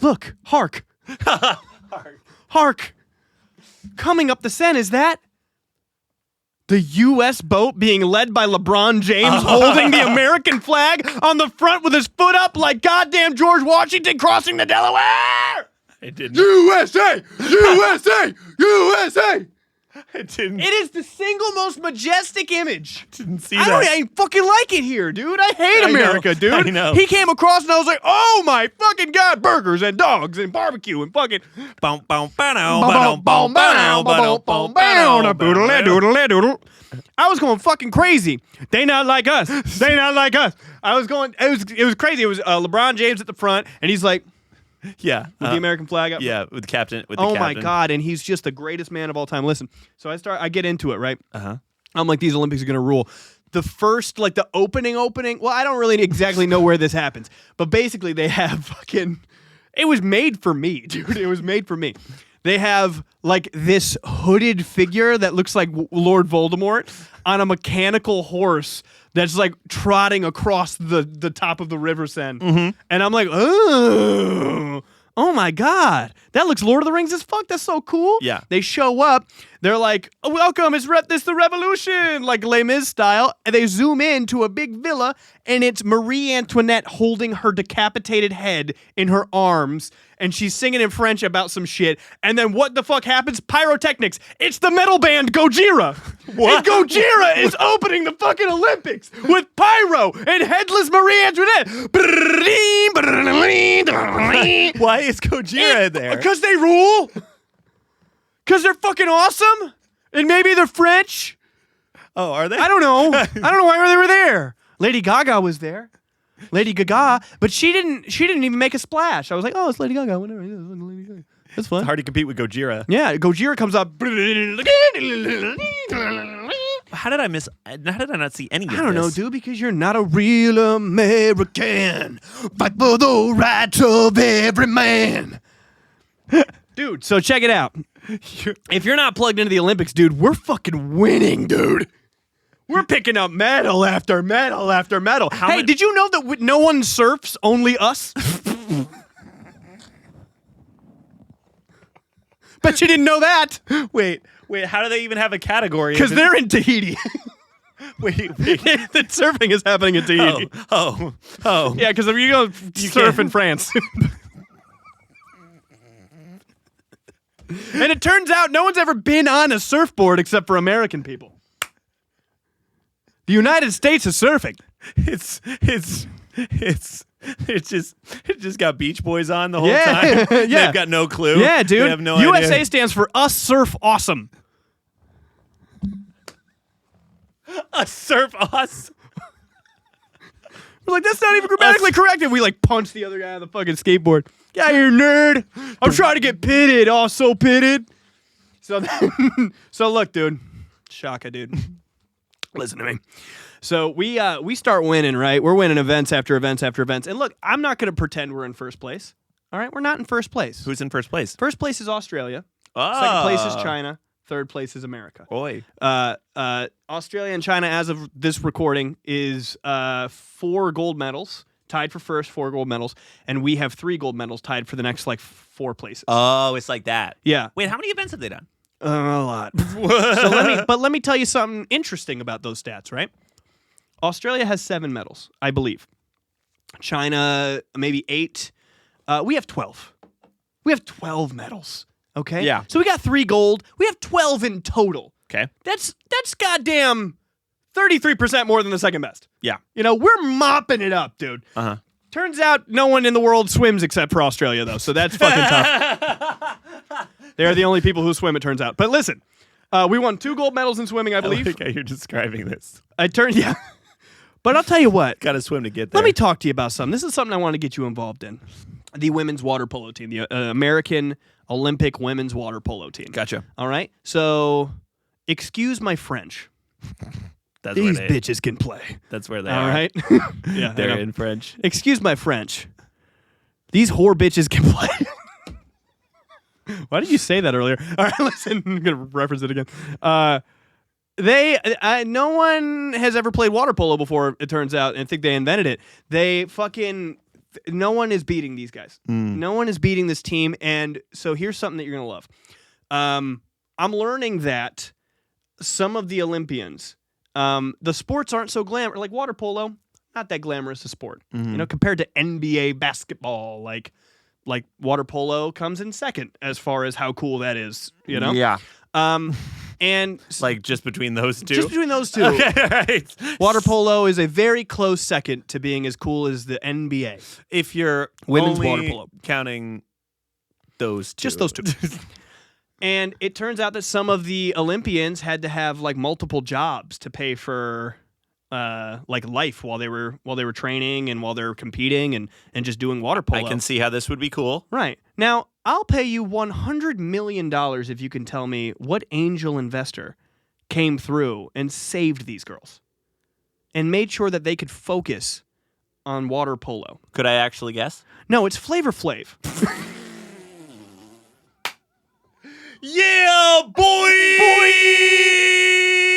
Look, hark, hark. Coming up the Seine, is that the U.S. boat being led by LeBron James holding the American flag on the front with his foot up like goddamn George Washington crossing the Delaware? I didn't. USA! USA! USA! I didn't. It is the single most majestic image. Didn't see I that. ain't fucking like it here, dude. I hate America, dude. I know. He came across and I was like, oh my fucking God, burgers and dogs and barbecue and fucking. I was going fucking crazy. They not like us. They not like us. I was going. It was crazy. It was LeBron James at the front, and he's like, Yeah, with the American flag up. Yeah, with the captain. Oh my God, and he's just the greatest man of all time. Listen, so I get into it, right? I'm like, these Olympics are gonna rule. The first, like the opening. Well, I don't really exactly know where this happens, but basically they have fucking. It was made for me, dude. It was made for me. They have like this hooded figure that looks like Lord Voldemort on a mechanical horse that's like trotting across the top of the River Seine. And I'm like, oh my God, that looks Lord of the Rings as fuck. That's so cool. Yeah. They show up. They're like, welcome, it's the revolution, like Les Mis style. And they zoom in to a big villa, and it's Marie Antoinette holding her decapitated head in her arms, and she's singing in French about some shit. And then what the fuck happens? Pyrotechnics. It's the metal band Gojira. What? And Gojira is opening the fucking Olympics with pyro and headless Marie Antoinette. Why is Gojira there? Because they rule. Because they're fucking awesome? And maybe they're French? Oh, are they? I don't know. I don't know why they were there. Lady Gaga was there. Lady Gaga, but she didn't even make a splash. I was like, oh, it's Lady Gaga. Whatever. Lady Gaga. That's fun. It's hard to compete with Gojira. Yeah, Gojira comes up. How did I not see any of this? I don't know, dude, because you're not a real American. Fight for the rights of every man. Dude, so check it out. If you're not plugged into the Olympics, dude, we're fucking winning, dude. We're picking up medal after medal after medal. Did you know that no one surfs, only us? Bet you didn't know that. Wait, how do they even have a category? Because they're in Tahiti. wait. The surfing is happening in Tahiti. Oh. Yeah, because if you go surf in France. And it turns out no one's ever been on a surfboard except for American people. The United States is surfing. It just got Beach Boys on the whole time. Yeah. They've got no clue. Yeah, dude. They have no USA idea. stands for Us Surf Awesome. A surf awesome. We're like, that's not even grammatically correct. And we like punch the other guy on the fucking skateboard. Get out of here, nerd. I'm trying to get pitted. Oh, so pitted. So look, dude. Shaka, dude. Listen to me. So we start winning, right? We're winning events after events after events. And look, I'm not going to pretend we're in first place. All right? We're not in first place. Who's in first place? First place is Australia. Oh. Second place is China. Third place is America. Boy. Australia and China, as of this recording, is 4 gold medals. Tied for first, 4 gold medals. And we have 3 gold medals tied for the next, 4 places. Oh, it's like that. Yeah. Wait, how many events have they done? A lot. So let me tell you something interesting about those stats, right? Australia has 7 medals, I believe. China, maybe 8. We have 12. We have 12 medals. Okay? Yeah. So we got 3 gold. We have 12 in total. Okay. That's goddamn 33% more than the second best. Yeah. We're mopping it up, dude. Uh-huh. Turns out no one in the world swims except for Australia, though, so that's fucking tough. They're the only people who swim, it turns out. But listen, we won 2 gold medals in swimming, I believe. I like how you're describing this. Yeah. But I'll tell you what. Got to swim to get there. Let me talk to you about something. This is something I want to get you involved in. The women's water polo team, the American Olympic women's water polo team. Gotcha. All right? So, excuse my French. That's These where bitches can play. That's where they All are. right? Yeah, They're in French. Excuse my French. These whore bitches can play. Why did you say that earlier? All right, listen. I'm going to reference it again. No one has ever played water polo before, it turns out, and I think they invented it. No one is beating these guys. No one is beating this team, and so here's something that you're going to love. I'm learning that some of the Olympians, the sports aren't so glamorous. Like water polo, not that glamorous a sport. Compared to NBA basketball, like water polo comes in second as far as how cool that is. Yeah. And Like just between those two? just between those two, Okay, all right. water polo is a very close second to being as cool as the NBA. If you're Women's only water polo. counting those two. Just those two. And it turns out that some of the Olympians had to have like multiple jobs to pay for like life while they were training and while they're competing and just doing water polo. I can see how this would be cool. Right. Now, I'll pay you $100 million if you can tell me what angel investor came through and saved these girls and made sure that they could focus on water polo. Could I actually guess? No, it's Flavor Flav. Yeah, boy!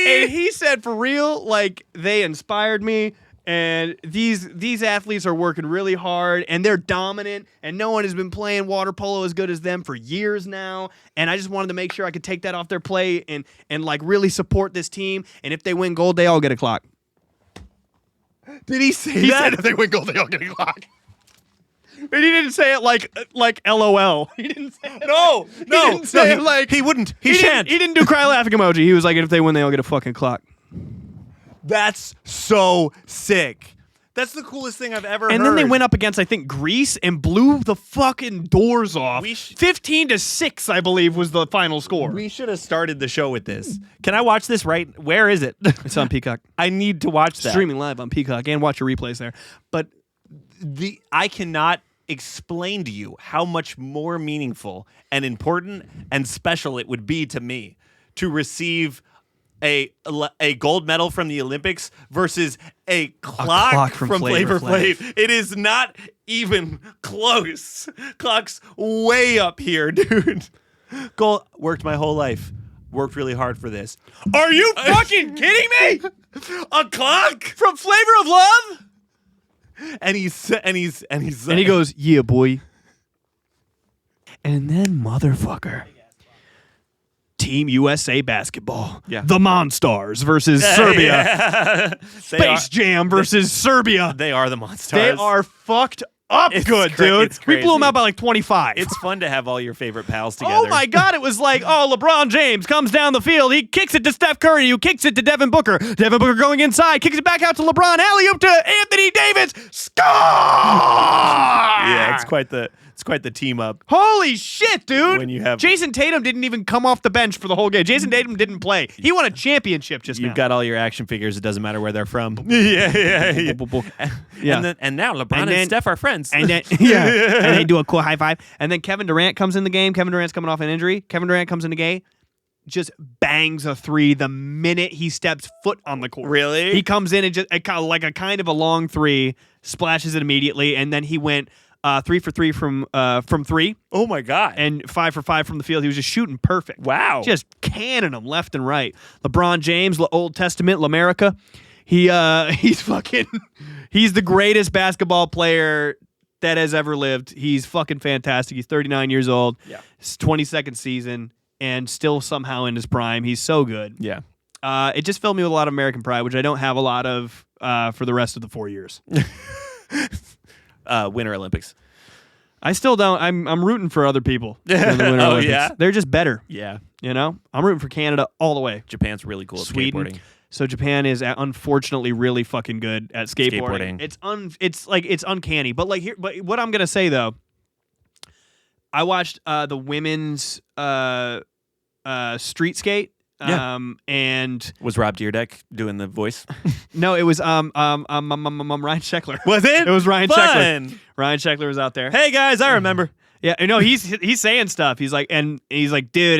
And he said, for real, like, they inspired me. And these athletes are working really hard, and they're dominant, and no one has been playing water polo as good as them for years now. And I just wanted to make sure I could take that off their plate and like really support this team. And if they win gold, they all get a clock. Did he say He that? said if they win gold, they all get a clock. But he didn't say it like LOL. He didn't say it No, he didn't say it like he wouldn't. He didn't- shan't. He didn't do cry laughing emoji. He was like, if they win, they all get a fucking clock. That's so sick. That's the coolest thing I've ever heard. And then they went up against, I think, Greece and blew the fucking doors off. 15-6, I believe, was the final score. We should have started the show with this. Can I watch this right? Where is it? It's on Peacock. I need to watch that. Streaming live on Peacock and watch your replays there. But I cannot explain to you how much more meaningful and important and special it would be to me to receive a gold medal from the Olympics versus a clock from Flavor Flav. It is not even close. Clock's way up here, dude. Gold worked my whole life. Worked really hard for this. are you fucking kidding me? A clock From Flavor of Love? and he goes, yeah, boy. And then, motherfucker, Team USA basketball. Yeah. The Monstars versus Serbia. Yeah. Space Jam versus Serbia. They are the Monstars. They are fucked up It's good, cra- dude. it's We blew them crazy. out by like 25. It's fun to have all your favorite pals together. Oh my God, it was like, LeBron James comes down the field. He kicks it to Steph Curry, who kicks it to Devin Booker. Devin Booker going inside, kicks it back out to LeBron. Alley-oop to Anthony Davis. Score! Yeah, it's quite the team up. Holy shit, dude. When you have- Jason Tatum didn't even come off the bench for the whole game. Jason Tatum didn't play. He won a championship just You've now. got all your action figures. It doesn't matter where they're from. yeah. Yeah. And now LeBron and, then- Steph are friends. And then, yeah, and they do a cool high five. And then Kevin Durant comes in the game. Kevin Durant's coming off an injury. Kevin Durant comes in the game, just bangs a three the minute he steps foot on the court. Really? He comes in and just like a kind of a long three, splashes it immediately, and then he went 3 for 3 from 3 oh my God. and 5 for 5 from the field. He was just shooting perfect. Wow. Just canning them left and right. LeBron James, Old Testament, L'America. He's the greatest basketball player that has ever lived. He's fucking fantastic. He's 39 years old. Yeah. His 22nd season and still somehow in his prime. He's so good. Yeah. It just filled me with a lot of American pride, which I don't have a lot of for the rest of the 4 years. Winter Olympics. I still don't. I'm rooting for other people. In the Winter Oh, Olympics. yeah? They're just better. Yeah. You know, I'm rooting for Canada all the way. Japan's really cool at Sweden. skateboarding. So Japan is unfortunately really fucking good at skateboarding. Skateboarding. It's uncanny. But what I'm gonna say though, I watched the women's street skate. Yeah. And Was Rob Deerdeck doing the voice? no, it was Ryan Sheckler. Was it? It was Ryan Fun. Sheckler. Ryan Sheckler was out there. Hey guys, I remember. Yeah, no, he's saying stuff. He's like, dude,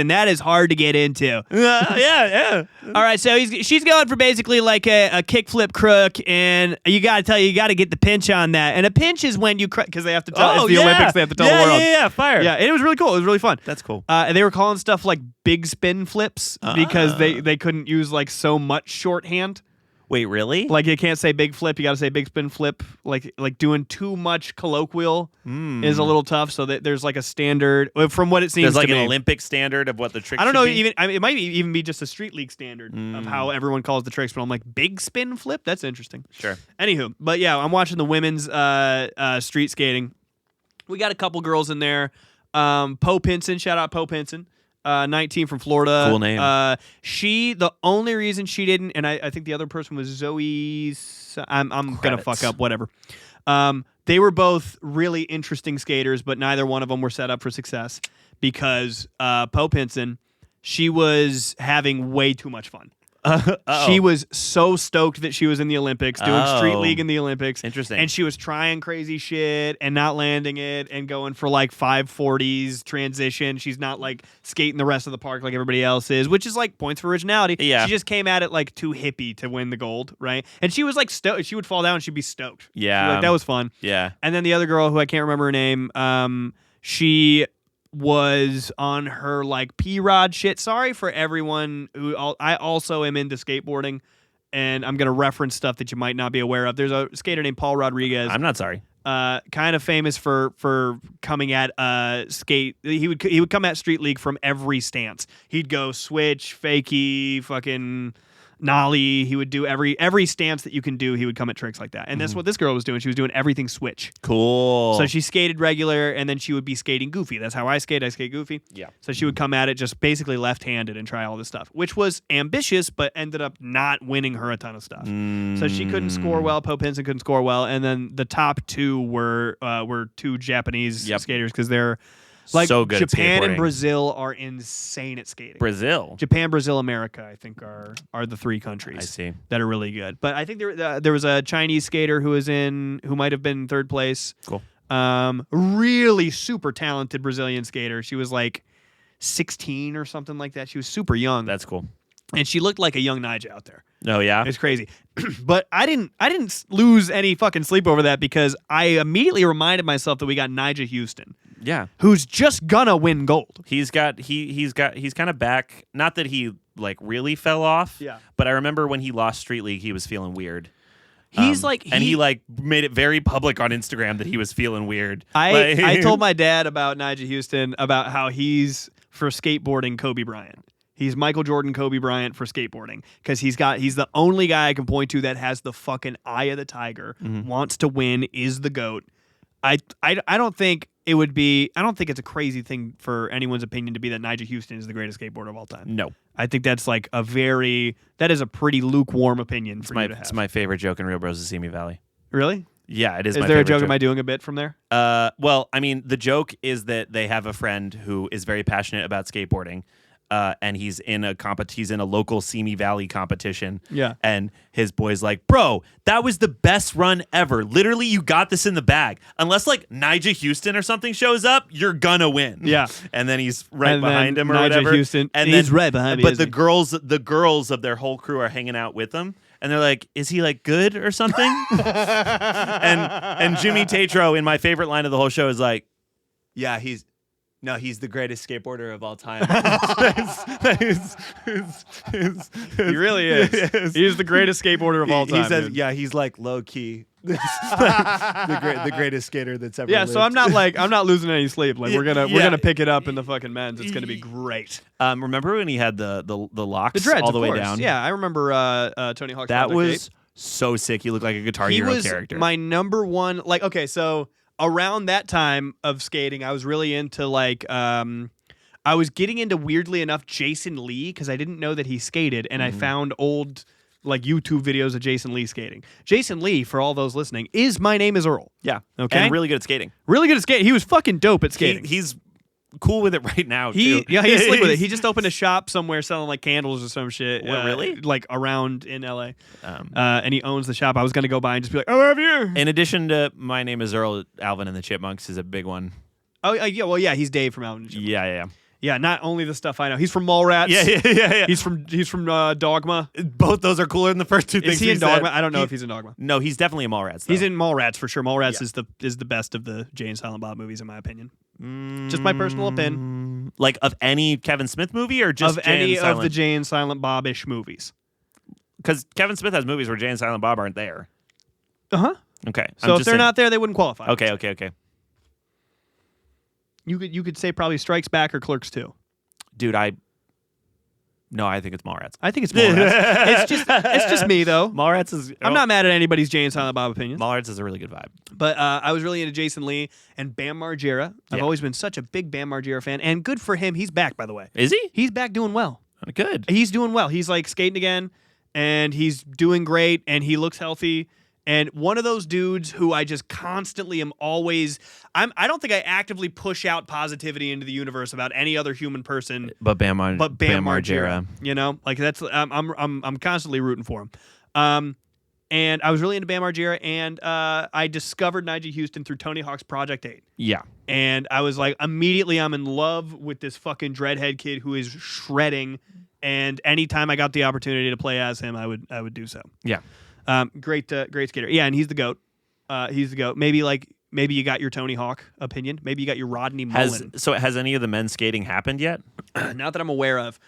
and that is hard to get into. Yeah. All right, so she's going for basically like a kickflip crook, and you got to get the pinch on that. And a pinch is when you because they have to tell it's the Olympics, they have to tell the world. Yeah, fire. Yeah, it was really cool. It was really fun. That's cool. And they were calling stuff like big spin flips because they couldn't use like so much shorthand. Wait, really? Like you can't say big flip, you got to say big spin flip. Like doing too much colloquial is a little tough. So there's like a standard from what it seems. There's like to an me. Olympic standard of what the trick. I don't know. should be? It might even be just a street league standard of how everyone calls the tricks. But I'm like big spin flip. That's interesting. Sure. Anywho, but yeah, I'm watching the women's street skating. We got a couple girls in there. Poe Pinson, shout out Poe Pinson. 19 from Florida. Cool name. The only reason she didn't, and I think the other person was Zoe. I'm gonna fuck up. Whatever. They were both really interesting skaters, but neither one of them were set up for success because Poe Pinson, she was having way too much fun. She was so stoked that she was in the Olympics, doing street league in the Olympics. Interesting. And she was trying crazy shit and not landing it and going for like 540s transition. She's not like skating the rest of the park like everybody else is, which is like points for originality. Yeah. She just came at it like too hippie to win the gold, right? And she was like stoked. She would fall down and she'd be stoked. Yeah. Like, that was fun. Yeah. And then the other girl who I can't remember her name, she was on her like P-Rod shit. Sorry for everyone who I also am into skateboarding, and I'm going to reference stuff that you might not be aware of. There's a skater named Paul Rodriguez. I'm not sorry. Kind of famous for coming at skate. He would come at street league from every stance. He'd go switch, fakie, fucking nollie. He would do every stance that you can do. He would come at tricks like that. And that's what this girl was doing. She was doing everything switch. Cool. So she skated regular, and then she would be skating goofy. That's how I skate. I skate goofy. Yeah. So she would come at it just basically left-handed and try all this stuff, which was ambitious, but ended up not winning her a ton of stuff. So she couldn't score well. Poe Pinson couldn't score well, and then the top two were two Japanese skaters because they're like so good at Japan and skateboarding. Brazil are insane at skating. Brazil. Japan, Brazil, America, I think are the three countries I see. that are really good. But I think there was a Chinese skater who might have been third place. Cool. Really super talented Brazilian skater. She was like 16 or something like that. She was super young. That's cool. And she looked like a young Nija out there. Oh yeah. It's crazy. But I didn't lose any fucking sleep over that because I immediately reminded myself that we got Nija Houston. Yeah. Who's just gonna win gold. He's kind of back. Not that he like really fell off. Yeah. But I remember when he lost Street League, he was feeling weird. He's he like made it very public on Instagram that he was feeling weird. I told my dad about Nija Houston about how he's for skateboarding Kobe Bryant. He's Michael Jordan, Kobe Bryant for skateboarding because he's the only guy I can point to that has the fucking eye of the tiger, wants to win, is the GOAT. I don't think it would be. I don't think it's a crazy thing for anyone's opinion to be that Nija Houston is the greatest skateboarder of all time. No. I think that's like that is a pretty lukewarm opinion for you to have. It's my favorite joke in Real Bros is Simi Valley. Really? Yeah, it is. Is my there a favorite joke? Am I doing a bit from there? Well, I mean, the joke is that they have a friend who is very passionate about skateboarding. And he's in a local Simi Valley competition. Yeah. And his boy's like, bro, that was the best run ever. Literally, you got this in the bag. Unless like Nija Houston or something shows up, you're gonna win. Yeah. And then he's right And behind then him or Nija whatever. Houston, and he's then, right behind me, But isn't the girls of their whole crew are hanging out with him. And they're like, is he like good or something? and Jimmy Tatro, in my favorite line of the whole show, is like, yeah, he's the greatest skateboarder of all time. He really is. He's the greatest skateboarder of all time. He says, dude. yeah, he's like low key. the greatest skater that's ever lived. So I'm not losing any sleep. Like we're Yeah. gonna pick it up in the fucking men's. It's gonna be great. Remember when he had the locks The dreads all the of way course. down? Yeah, I remember Tony Hawk's That father, was Kate. so sick. He looked like a Guitar He Hero was character. my number one. Like okay, so around that time of skating, I was really into like I was getting into weirdly enough Jason Lee because I didn't know that he skated, and I found old like YouTube videos of Jason Lee skating. Jason Lee, for all those listening, is My Name Is Earl. Yeah. Okay. And really good at skating. Really good at skating. He was fucking dope at skating. He's cool with it right now, He's too. slick with it. He just opened a shop somewhere selling like candles or some shit. What, really? Like around in LA. And he owns the shop. I was gonna go by and just be like, I love you. In addition to My Name Is Earl, Alvin and the Chipmunks is a big one. Oh yeah, well yeah, he's Dave from Alvin and Chipmunks. Yeah. Yeah, not only the stuff I know. He's from Mallrats. Yeah. He's from Dogma. Both those are cooler than the first two things Is he we in said. Dogma? I don't know if he's in Dogma. No, he's definitely in Mallrats, though. He's in Mallrats for sure. Mallrats Yeah. is the best of the Jay and Silent Bob movies in my opinion. Just my personal opinion. Like of any Kevin Smith movie or just Of Jay any and of Silent? the Jay and Silent Bob-ish movies. Because Kevin Smith has movies where Jay and Silent Bob aren't there. Uh-huh. Okay. So if they're not there, they wouldn't qualify. Okay. You could say probably Strikes Back or Clerks 2. Dude, No, I think it's Mallrats. I think it's Mallrats. it's just me though. Mallrats is. I'm not mad at anybody's Jay and Silent Bob opinions. Mallrats is a really good vibe. But I was really into Jason Lee and Bam Margera. I've Yeah. always been such a big Bam Margera fan, and good for him. He's back, by the way. Is he? He's back doing well. Good. He's doing well. He's like skating again, and he's doing great, and he looks healthy. And one of those dudes who I just constantly am always. I don't think I actively push out positivity into the universe about any other human person, But Bam Margera. You know, like that's I'm constantly rooting for him. And I was really into Bam Margera, and I discovered Nigel Houston through Tony Hawk's Project 8. Yeah. And I was like, immediately I'm in love with this fucking dreadhead kid who is shredding. And anytime I got the opportunity to play as him, I would do so. Yeah. Great skater. Yeah, and he's the GOAT. He's the GOAT. Maybe you got your Tony Hawk opinion. Maybe you got your Rodney Mullen. Has any of the men's skating happened yet? Not that I'm aware of.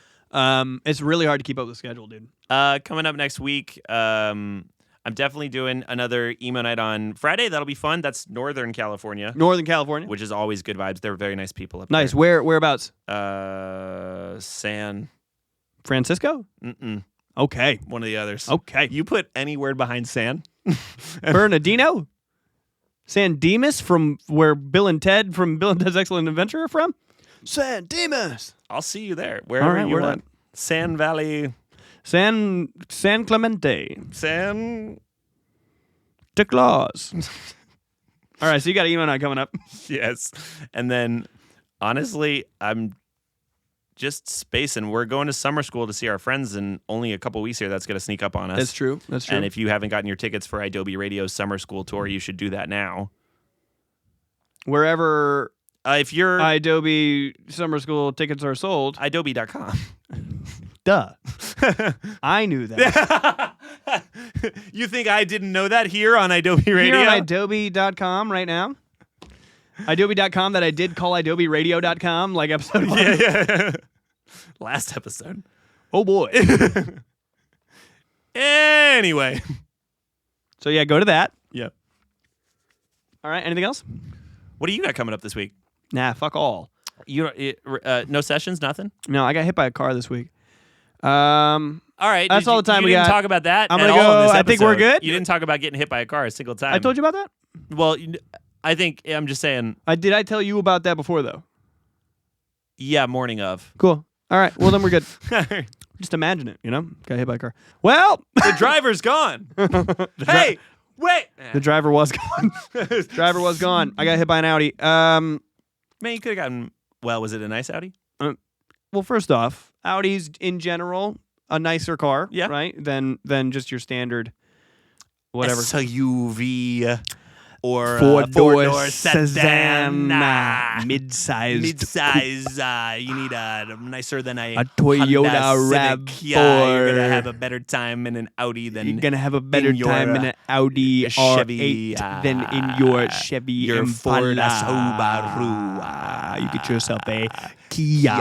It's really hard to keep up with the schedule, dude. Coming up next week, I'm definitely doing another emo night on Friday. That'll be fun. That's Northern California. Northern California. Which is always good vibes. They're very nice people up Nice. there. Whereabouts? San Francisco? Mm-mm. Okay. One of the others. Okay. You put any word behind San? Bernardino? San Dimas from where Bill and Ted's Excellent Adventure are from? San Dimas. I'll see you there. Wherever you want. San Valley. San Clemente. San. De Claus. All right, so you got emo night coming up. Yes. And then, honestly, I'm just spacing. We're going to summer school to see our friends in only a couple weeks here. That's going to sneak up on us. That's true. And if you haven't gotten your tickets for Idobi Radio's summer school tour, you should do that now. Wherever if you're Idobi summer school tickets are sold. Idobi.com. Duh. I knew that. You think I didn't know that here on Idobi Radio? Here on Idobi.com right now. Idobi.com that I did call IdobiRadio.com like episode 1. Yeah. Last episode. Oh boy. Anyway. So yeah, go to that. Yeah. All right. Anything else? What do you got coming up this week? Nah, fuck all. No sessions, nothing? No, I got hit by a car this week. All right. That's all the time you we didn't got. talk about that. I'm at gonna all go. in this I think we're episode. good. You didn't talk about getting hit by a car a single time. I told you about that? Well, I think I'm just saying. Did I tell you about that before though? Yeah, morning of. Cool. All right. Well, then we're good. Just imagine it, you know? Got hit by a car. Well, The driver's gone. Hey, wait. the driver was gone. Driver was gone. I got hit by an Audi. Man, you could have gotten. Well, was it a nice Audi? Well, first off, Audis in general a nicer car, Yeah. right? Than just your standard whatever. SUV or Four-door sedan. mid-sized. Mid-size. You need a nicer than a Toyota Honda Civic. RAV4. Yeah, you're gonna have a better time in an Audi than You're gonna have a better your, time in an Audi Chevy, R8 than in your Chevy your Impala. Ford Subaru. You get yourself a Kia.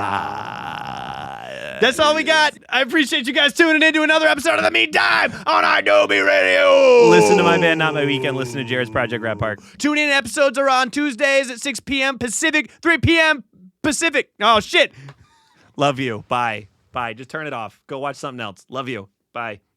That's all we got. I appreciate you guys tuning in to another episode of The Meantime on Idobi Radio. Listen to my band, not my weekend. Listen to Jared's Project Rat Park. Tune in. Episodes are on Tuesdays at 6 p.m. Pacific, 3 p.m. Pacific. Oh, shit. Love you. Bye. Bye. Just turn it off. Go watch something else. Love you. Bye.